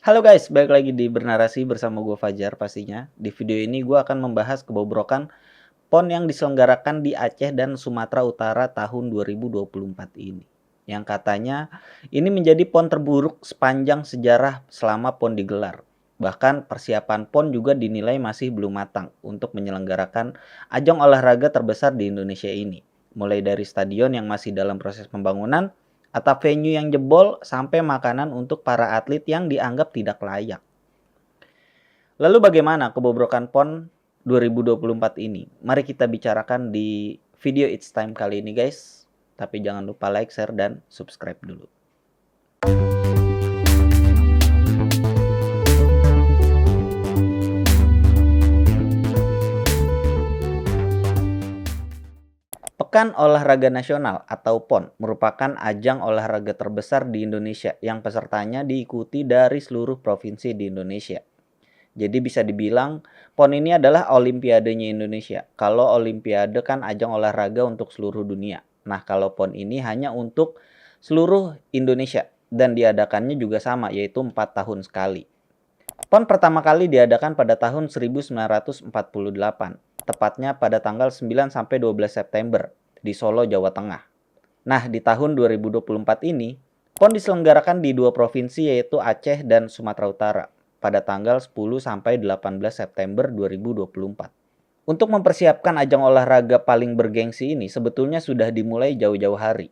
Halo guys, balik lagi di Bernarasi bersama gue Fajar pastinya. Di video ini gue akan membahas kebobrokan PON yang diselenggarakan di Aceh dan Sumatera Utara tahun 2024 ini. Yang katanya ini menjadi PON terburuk sepanjang sejarah selama PON digelar. Bahkan persiapan PON juga dinilai masih belum matang untuk menyelenggarakan ajang olahraga terbesar di Indonesia ini. Mulai dari stadion yang masih dalam proses pembangunan, atau venue yang jebol, sampai makanan untuk para atlet yang dianggap tidak layak. Lalu bagaimana kebobrokan PON 2024 ini? Mari kita bicarakan di video It's Time kali ini guys. Tapi jangan lupa like, share, dan subscribe dulu. Pekan Olahraga Nasional atau PON merupakan ajang olahraga terbesar di Indonesia yang pesertanya diikuti dari seluruh provinsi di Indonesia. Jadi bisa dibilang PON ini adalah olimpiadenya Indonesia. Kalau olimpiade kan ajang olahraga untuk seluruh dunia. Nah, kalau PON ini hanya untuk seluruh Indonesia dan diadakannya juga sama, yaitu 4 tahun sekali. PON pertama kali diadakan pada tahun 1948, tepatnya pada tanggal 9 sampai 12 September di Solo, Jawa Tengah. Nah, di tahun 2024 ini, PON diselenggarakan di 2 provinsi yaitu Aceh dan Sumatera Utara pada tanggal 10 sampai 18 September 2024. Untuk mempersiapkan ajang olahraga paling bergengsi ini sebetulnya sudah dimulai jauh-jauh hari.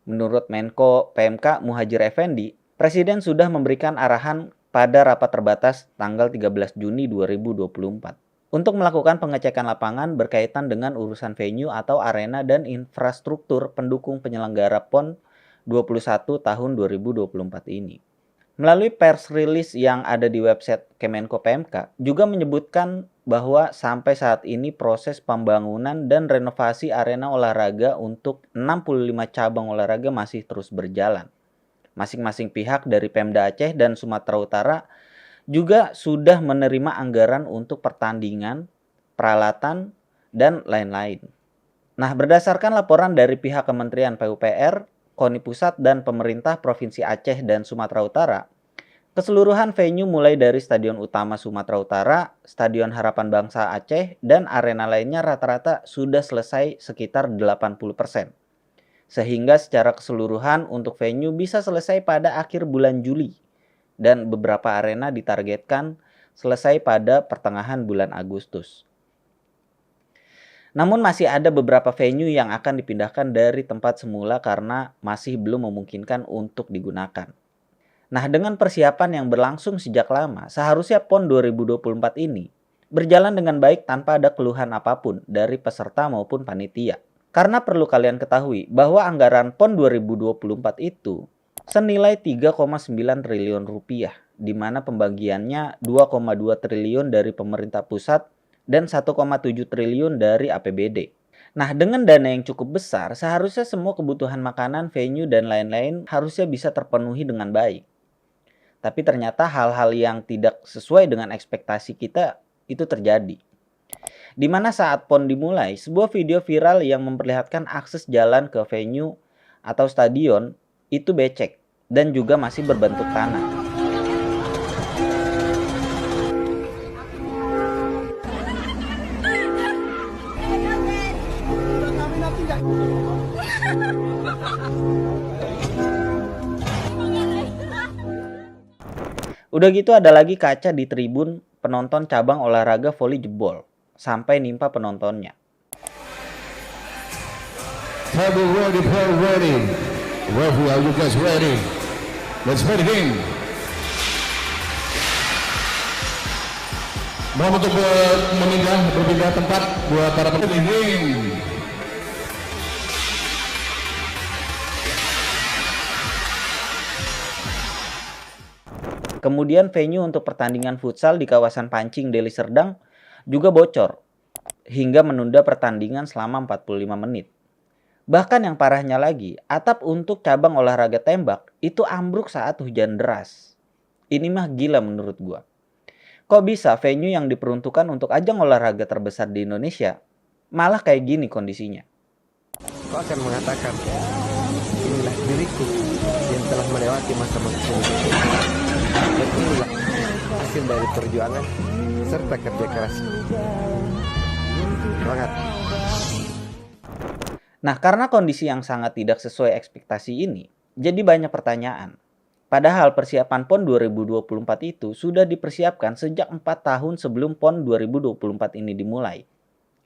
Menurut Menko PMK Muhadjir Effendi, Presiden sudah memberikan arahan pada rapat terbatas tanggal 13 Juni 2024 untuk melakukan pengecekan lapangan berkaitan dengan urusan venue atau arena dan infrastruktur pendukung penyelenggara PON 21 tahun 2024 ini. Melalui pers release yang ada di website Kemenko PMK juga menyebutkan bahwa sampai saat ini proses pembangunan dan renovasi arena olahraga untuk 65 cabang olahraga masih terus berjalan. Masing-masing pihak dari Pemda Aceh dan Sumatera Utara juga sudah menerima anggaran untuk pertandingan, peralatan, dan lain-lain. Nah, berdasarkan laporan dari pihak Kementerian PUPR, KONI Pusat, dan pemerintah Provinsi Aceh dan Sumatera Utara, keseluruhan venue mulai dari Stadion Utama Sumatera Utara, Stadion Harapan Bangsa Aceh, dan arena lainnya rata-rata sudah selesai sekitar 80%. Sehingga secara keseluruhan untuk venue bisa selesai pada akhir bulan Juli. Dan beberapa arena ditargetkan selesai pada pertengahan bulan Agustus. Namun masih ada beberapa venue yang akan dipindahkan dari tempat semula karena masih belum memungkinkan untuk digunakan. Nah, dengan persiapan yang berlangsung sejak lama, seharusnya PON 2024 ini berjalan dengan baik tanpa ada keluhan apapun dari peserta maupun panitia. Karena perlu kalian ketahui bahwa anggaran PON 2024 itu senilai 3,9 triliun rupiah, di mana pembagiannya 2,2 triliun dari pemerintah pusat dan 1,7 triliun dari APBD. Nah, dengan dana yang cukup besar, seharusnya semua kebutuhan makanan, venue, dan lain-lain harusnya bisa terpenuhi dengan baik. Tapi ternyata hal-hal yang tidak sesuai dengan ekspektasi kita itu terjadi. Di mana saat PON dimulai, sebuah video viral yang memperlihatkan akses jalan ke venue atau stadion itu becek dan juga masih berbentuk tanah. Udah gitu ada lagi kaca di tribun penonton cabang olahraga voli jebol sampai nimpa penontonnya. Table ready, play ready. Referee, are you guys ready? Let's play the game. Mau untuk berpindah tempat buat para pemain. Kemudian venue untuk pertandingan futsal di kawasan Pancing, Deli Serdang juga bocor hingga menunda pertandingan selama 45 menit. Bahkan yang parahnya lagi, atap untuk cabang olahraga tembak itu ambruk saat hujan deras. Ini mah gila menurut gua. Kok bisa venue yang diperuntukkan untuk ajang olahraga terbesar di Indonesia malah kayak gini kondisinya? Kau akan mengatakan, inilah diriku yang telah melewati masa-masa sulit. Tapi hasil dari perjuangan serta kerja keras. Semangat. Nah, karena kondisi yang sangat tidak sesuai ekspektasi ini, jadi banyak pertanyaan. Padahal persiapan PON 2024 itu sudah dipersiapkan sejak 4 tahun sebelum PON 2024 ini dimulai.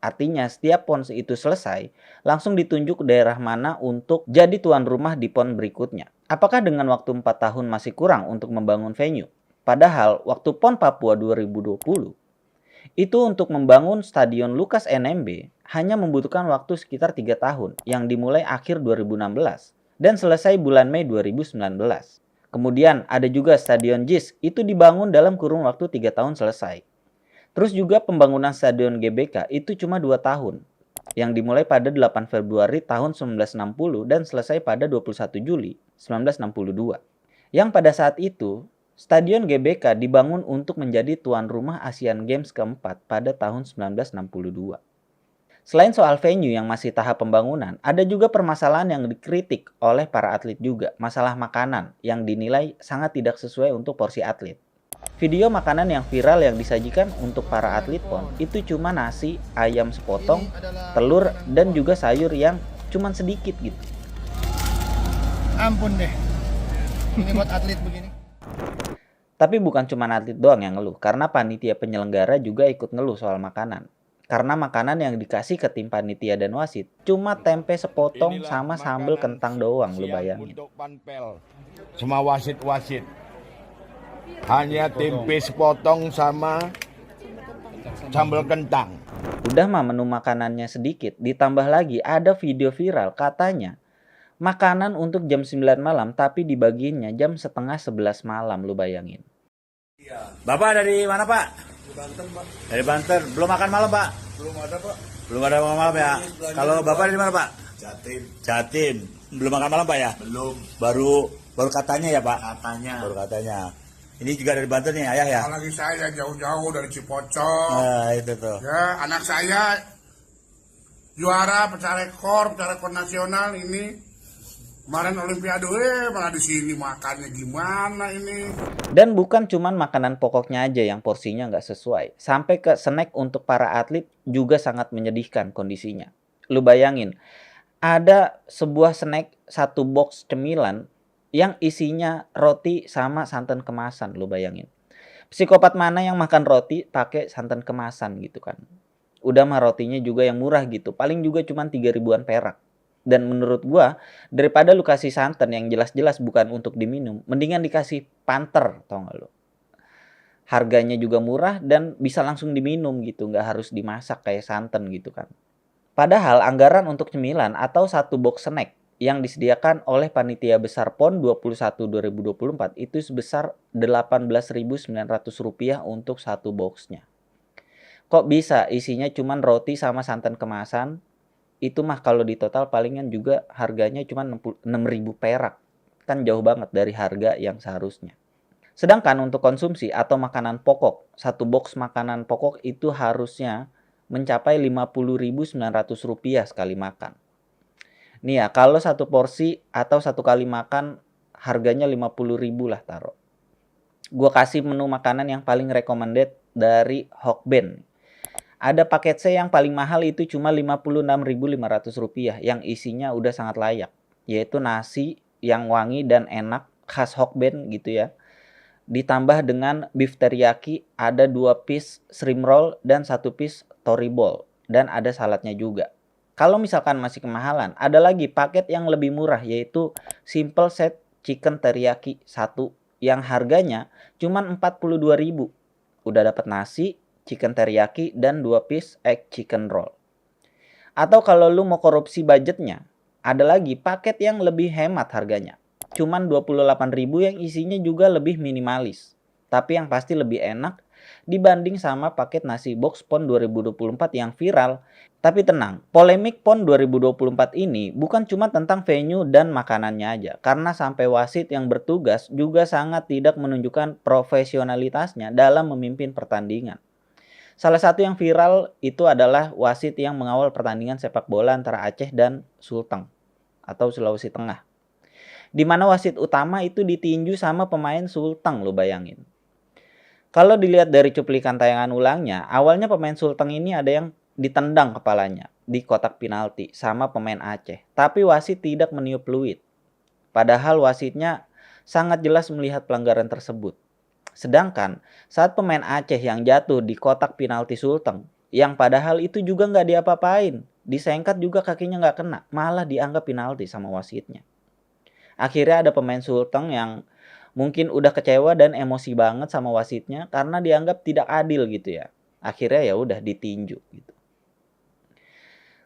Artinya setiap PON itu selesai, langsung ditunjuk daerah mana untuk jadi tuan rumah di PON berikutnya. Apakah dengan waktu 4 tahun masih kurang untuk membangun venue? Padahal waktu PON Papua 2020, itu untuk membangun Stadion Lukas NMB hanya membutuhkan waktu sekitar 3 tahun yang dimulai akhir 2016 dan selesai bulan Mei 2019. Kemudian ada juga Stadion JIS, itu dibangun dalam kurun waktu 3 tahun selesai. Terus juga pembangunan Stadion GBK itu cuma 2 tahun yang dimulai pada 8 Februari tahun 1960 dan selesai pada 21 Juli 1962. Yang pada saat itu Stadion GBK dibangun untuk menjadi tuan rumah Asian Games keempat pada tahun 1962. Selain soal venue yang masih tahap pembangunan, ada juga permasalahan yang dikritik oleh para atlet juga, masalah makanan yang dinilai sangat tidak sesuai untuk porsi atlet. Video makanan yang viral yang disajikan untuk para atlet PON itu cuma nasi, ayam sepotong, telur, dan juga sayur yang cuma sedikit gitu. Ampun deh, ini buat atlet begini. Tapi bukan cuma atlet doang yang ngeluh, karena panitia penyelenggara juga ikut ngeluh soal makanan. Karena makanan yang dikasih ke tim panitia dan wasit cuma tempe sepotong sama sambal kentang doang, lu bayangin. Untuk panpel, semua wasit-wasit. Hanya tempe sepotong sama sambal kentang. Udah mah menu makanannya sedikit, ditambah lagi ada video viral katanya makanan untuk jam 9 malam tapi dibagiinnya jam setengah 11 malam, lu bayangin. Bapak dari mana, Pak? Dari Banten, Pak. Dari Banten. Belum makan malam, Pak? Belum ada, Pak. Belum ada makan malam ya? Kalau Bapak dari mana, Pak? Jatim. Jatim. Belum makan malam, Pak ya? Belum. Baru katanya ya, Pak? Katanya. Baru katanya. Ini juga dari Banten nih, Ayah ya? Apalagi saya jauh-jauh dari Cipocok. Nah, itu tuh. Ya, anak saya juara pecah rekor nasional ini. Kemarin Olimpiade, malah di sini makannya gimana ini? Dan bukan cuman makanan pokoknya aja yang porsinya nggak sesuai. Sampai ke snack untuk para atlet juga sangat menyedihkan kondisinya. Lu bayangin, ada sebuah snack, satu box cemilan yang isinya roti sama santan kemasan, lu bayangin. Psikopat mana yang makan roti pakai santan kemasan gitu kan. Udah mah rotinya juga yang murah gitu, paling juga cuma 3 ribuan perak. Dan menurut gua, daripada lu kasih santan yang jelas-jelas bukan untuk diminum, mendingan dikasih panter, tau gak lu? Harganya juga murah dan bisa langsung diminum gitu, nggak harus dimasak kayak santan gitu kan. Padahal anggaran untuk cemilan atau satu box snack yang disediakan oleh panitia besar PON 21 2024 itu sebesar Rp18.900 untuk satu boxnya. Kok bisa isinya cuman roti sama santan kemasan? Itu mah kalau di total palingan juga harganya cuma 6.000 perak. Kan jauh banget dari harga yang seharusnya. Sedangkan untuk konsumsi atau makanan pokok, satu box makanan pokok itu harusnya mencapai Rp50.900 sekali makan. Nih ya, kalau satu porsi atau satu kali makan harganya 50.000 lah taruh. Gua kasih menu makanan yang paling recommended dari Hokben. Ada paket C yang paling mahal itu cuma Rp56.500 yang isinya udah sangat layak. Yaitu nasi yang wangi dan enak khas Hokben gitu ya. Ditambah dengan beef teriyaki, ada 2 piece shrimp roll dan 1 piece tori ball. Dan ada saladnya juga. Kalau misalkan masih kemahalan, ada lagi paket yang lebih murah yaitu simple set chicken teriyaki 1 yang harganya cuma 42.000. Udah dapat nasi, chicken teriyaki, dan 2 piece egg chicken roll. Atau kalau lu mau korupsi budgetnya, ada lagi paket yang lebih hemat harganya. Cuman 28.000 yang isinya juga lebih minimalis. Tapi yang pasti lebih enak dibanding sama paket nasi box PON 2024 yang viral. Tapi tenang, polemik PON 2024 ini bukan cuma tentang venue dan makanannya aja. Karena sampai wasit yang bertugas juga sangat tidak menunjukkan profesionalitasnya dalam memimpin pertandingan. Salah satu yang viral itu adalah wasit yang mengawal pertandingan sepak bola antara Aceh dan Sulteng atau Sulawesi Tengah. Di mana wasit utama itu ditinju sama pemain Sulteng, lo bayangin. Kalau dilihat dari cuplikan tayangan ulangnya, awalnya pemain Sulteng ini ada yang ditendang kepalanya di kotak penalti sama pemain Aceh. Tapi wasit tidak meniup peluit. Padahal wasitnya sangat jelas melihat pelanggaran tersebut. Sedangkan saat pemain Aceh yang jatuh di kotak penalti Sulteng, yang padahal itu juga nggak diapa-apain, disengkat juga kakinya nggak kena, malah dianggap penalti sama wasitnya. Akhirnya ada pemain Sulteng yang mungkin udah kecewa dan emosi banget sama wasitnya karena dianggap tidak adil gitu ya. Akhirnya ya udah ditinju gitu.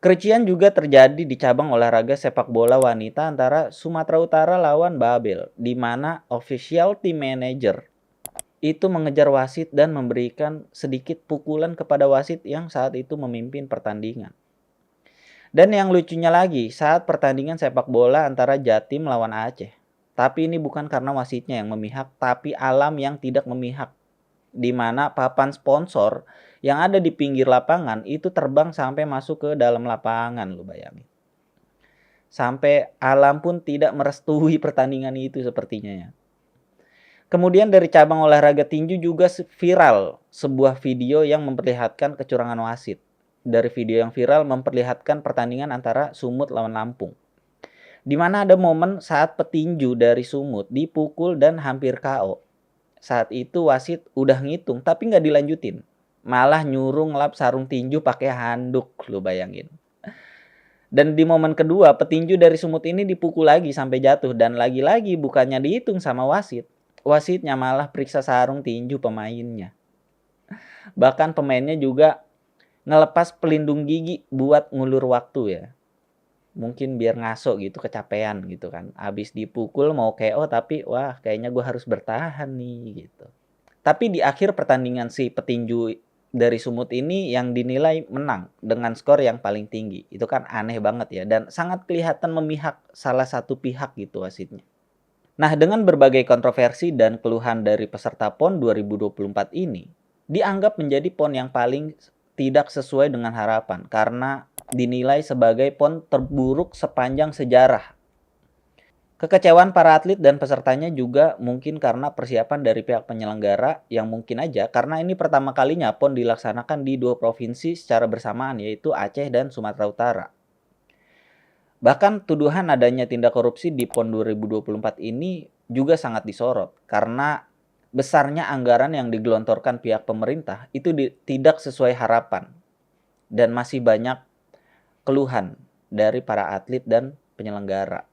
Kericuan juga terjadi di cabang olahraga sepak bola wanita antara Sumatera Utara lawan Babel, di mana official team manager itu mengejar wasit dan memberikan sedikit pukulan kepada wasit yang saat itu memimpin pertandingan. Dan yang lucunya lagi, saat pertandingan sepak bola antara Jatim lawan Aceh. Tapi ini bukan karena wasitnya yang memihak, tapi alam yang tidak memihak. Di mana papan sponsor yang ada di pinggir lapangan itu terbang sampai masuk ke dalam lapangan, lu bayangin. Sampai alam pun tidak merestui pertandingan itu sepertinya ya. Kemudian dari cabang olahraga tinju juga viral sebuah video yang memperlihatkan kecurangan wasit. Dari video yang viral memperlihatkan pertandingan antara Sumut lawan Lampung. Di mana ada momen saat petinju dari Sumut dipukul dan hampir KO. Saat itu wasit udah ngitung tapi nggak dilanjutin. Malah nyuruh ngelap sarung tinju pakai handuk, lu bayangin. Dan di momen kedua petinju dari Sumut ini dipukul lagi sampai jatuh dan lagi-lagi bukannya dihitung sama wasit. Wasitnya malah periksa sarung tinju pemainnya. Bahkan pemainnya juga ngelepas pelindung gigi buat ngulur waktu ya. Mungkin biar ngaso gitu, kecapean gitu kan. Abis dipukul mau KO tapi wah kayaknya gue harus bertahan nih gitu. Tapi di akhir pertandingan si petinju dari Sumut ini yang dinilai menang dengan skor yang paling tinggi. Itu kan aneh banget ya dan sangat kelihatan memihak salah satu pihak gitu wasitnya. Nah, dengan berbagai kontroversi dan keluhan dari peserta PON 2024 ini, dianggap menjadi PON yang paling tidak sesuai dengan harapan karena dinilai sebagai PON terburuk sepanjang sejarah. Kekecewaan para atlet dan pesertanya juga mungkin karena persiapan dari pihak penyelenggara yang mungkin aja karena ini pertama kalinya PON dilaksanakan di 2 provinsi secara bersamaan yaitu Aceh dan Sumatera Utara. Bahkan tuduhan adanya tindak korupsi di PON 2024 ini juga sangat disorot karena besarnya anggaran yang digelontorkan pihak pemerintah itu tidak sesuai harapan dan masih banyak keluhan dari para atlet dan penyelenggara.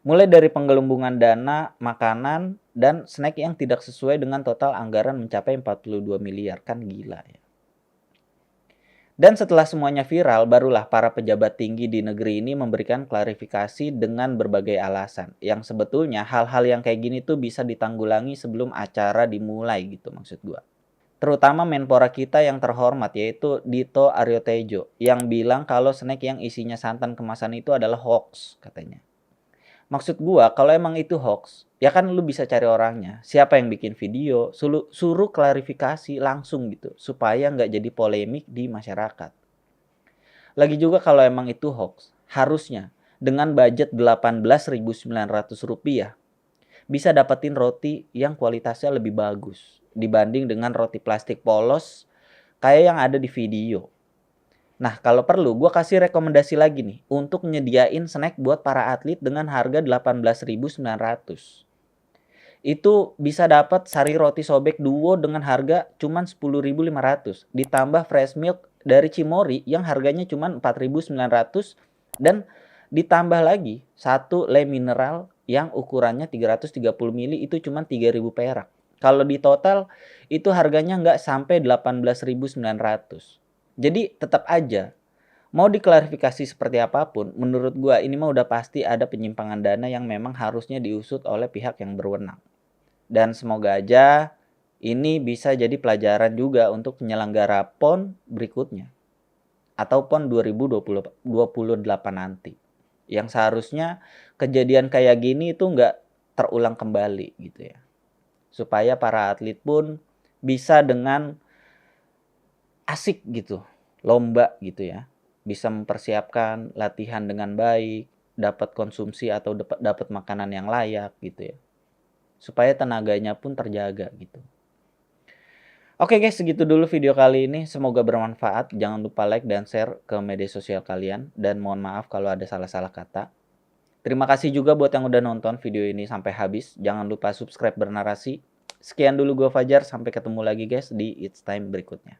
Mulai dari penggelembungan dana, makanan, dan snack yang tidak sesuai dengan total anggaran mencapai 42 miliar. Kan gila ya. Dan setelah semuanya viral, barulah para pejabat tinggi di negeri ini memberikan klarifikasi dengan berbagai alasan. Yang sebetulnya hal-hal yang kayak gini tuh bisa ditanggulangi sebelum acara dimulai gitu maksud gua. Terutama Menpora kita yang terhormat yaitu Dito Aryo Tejo yang bilang kalau snack yang isinya santan kemasan itu adalah hoax katanya. Maksud gua kalau emang itu hoax, ya kan lu bisa cari orangnya. Siapa yang bikin video, suruh klarifikasi langsung gitu. Supaya nggak jadi polemik di masyarakat. Lagi juga kalau emang itu hoax, harusnya dengan budget Rp18.900 bisa dapetin roti yang kualitasnya lebih bagus. Dibanding dengan roti plastik polos kayak yang ada di video. Nah, kalau perlu, gue kasih rekomendasi lagi nih untuk nyediain snack buat para atlet dengan harga 18.900. Itu bisa dapat sari roti sobek duo dengan harga cuma 10.500. Ditambah fresh milk dari Cimory yang harganya cuma 4.900 dan ditambah lagi satu le mineral yang ukurannya 330 ml itu cuma 3.000 perak. Kalau di total itu harganya nggak sampai 18.900. Jadi tetap aja, mau diklarifikasi seperti apapun, menurut gua ini mah udah pasti ada penyimpangan dana yang memang harusnya diusut oleh pihak yang berwenang. Dan semoga aja ini bisa jadi pelajaran juga untuk penyelenggara PON berikutnya. Atau PON 2028 nanti. Yang seharusnya kejadian kayak gini itu nggak terulang kembali gitu ya. Supaya para atlet pun bisa dengan asik gitu, lomba gitu ya, bisa mempersiapkan latihan dengan baik, dapat konsumsi atau dapat makanan yang layak gitu ya, supaya tenaganya pun terjaga gitu. Oke guys, segitu dulu video kali ini. Semoga bermanfaat. Jangan lupa like dan share ke media sosial kalian. Dan mohon maaf kalau ada salah-salah kata. Terima kasih juga buat yang udah nonton video ini sampai habis. Jangan lupa subscribe Bernarasi. Sekian dulu gue Fajar. Sampai ketemu lagi guys di It's Time berikutnya.